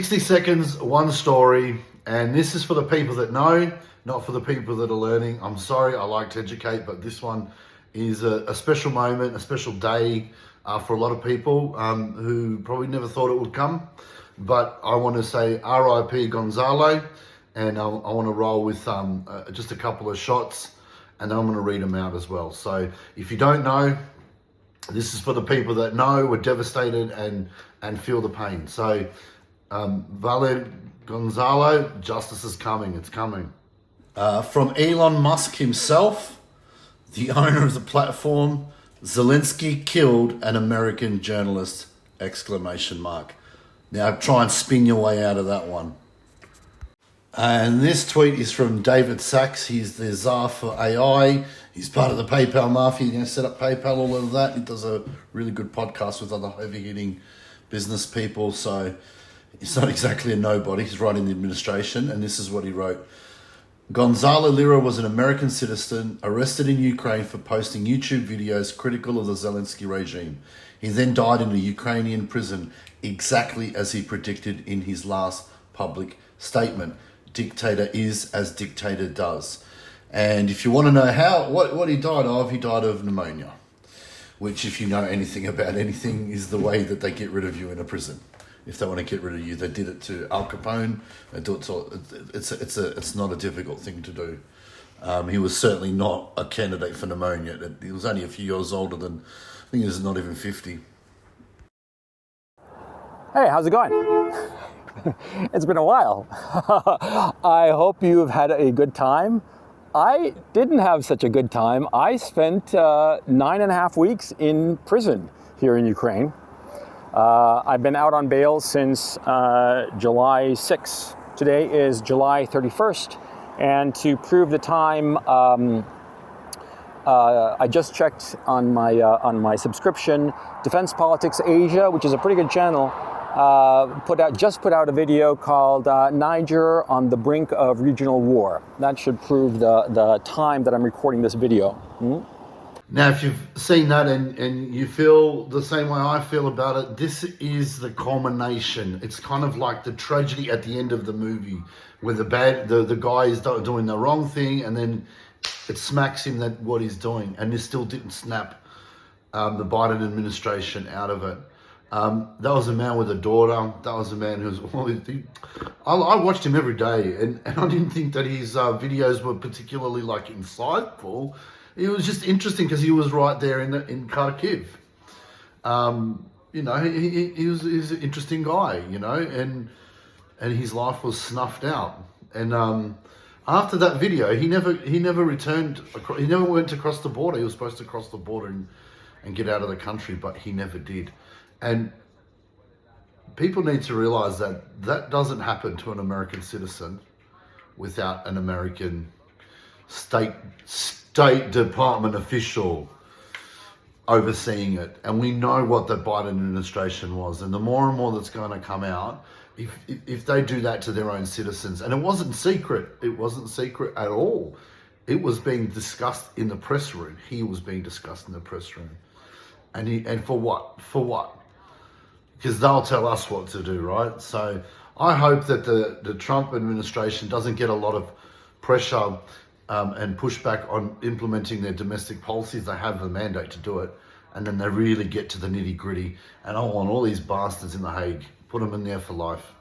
60 seconds, one story, and this is for the people that know, not for the people that are learning. I'm sorry, I like to educate, but this one is a special moment, a special day for a lot of people who probably never thought it would come. But I want to say RIP Gonzalo, and I want to roll with just a couple of shots, and then I'm going to read them out as well. So if you don't know, this is for the people that know, were devastated and feel the pain. So Vale Gonzalo, justice is coming, it's coming. From Elon Musk himself, the owner of the platform, Zelensky killed an American journalist, ! Now try and spin your way out of that one. And this tweet is from David Sachs. He's the czar for AI. He's part of the PayPal mafia. He's going to set up PayPal, all of that. He does a really good podcast with other heavy-hitting business people. So he's not exactly a nobody. He's right in the administration. And this is what he wrote. Gonzalo Lira was an American citizen arrested in Ukraine for posting YouTube videos critical of the Zelensky regime. He then died in a Ukrainian prison, exactly as he predicted in his last public statement. Dictator is as dictator does. And if you want to know what he died of pneumonia, which, if you know anything about anything, is the way that they get rid of you in a prison. If they want to get rid of you, they did it to Al Capone. They do it to, it's not a difficult thing to do. He was certainly not a candidate for pneumonia. He was only a few years older than, I think he was not even 50. Hey, how's it going? It's been a while. I hope you've had a good time. I didn't have such a good time. I spent 9.5 weeks in prison here in Ukraine. I've been out on bail since July 6th. Today is July 31st. And to prove the time, I just checked on my subscription. Defense Politics Asia, which is a pretty good channel, just put out a video called Niger on the Brink of Regional War. That should prove the time that I'm recording this video. Now, if you've seen that and you feel the same way I feel about it, this is the culmination. It's kind of like the tragedy at the end of the movie, where the guy is doing the wrong thing, and then it smacks him that what he's doing, and this still didn't snap the Biden administration out of it. That was a man with a daughter. That was a man who's, I watched him every day, and I didn't think that his videos were particularly insightful. It was just interesting because he was right there in Kharkiv. He's an interesting guy, and his life was snuffed out. And after that video, he never returned. He never went across the border. He was supposed to cross the border and get out of the country, but he never did. And people need to realize that doesn't happen to an American citizen without an American State Department official overseeing it. And we know what the Biden administration was. And the more and more that's going to come out, if they do that to their own citizens, and it wasn't secret at all. It was being discussed in the press room. He was being discussed in the press room. And for what? Because they'll tell us what to do, right? So I hope that the Trump administration doesn't get a lot of pressure and pushback on implementing their domestic policies. They have the mandate to do it, and then they really get to the nitty gritty. And I want all these bastards in The Hague, put them in there for life.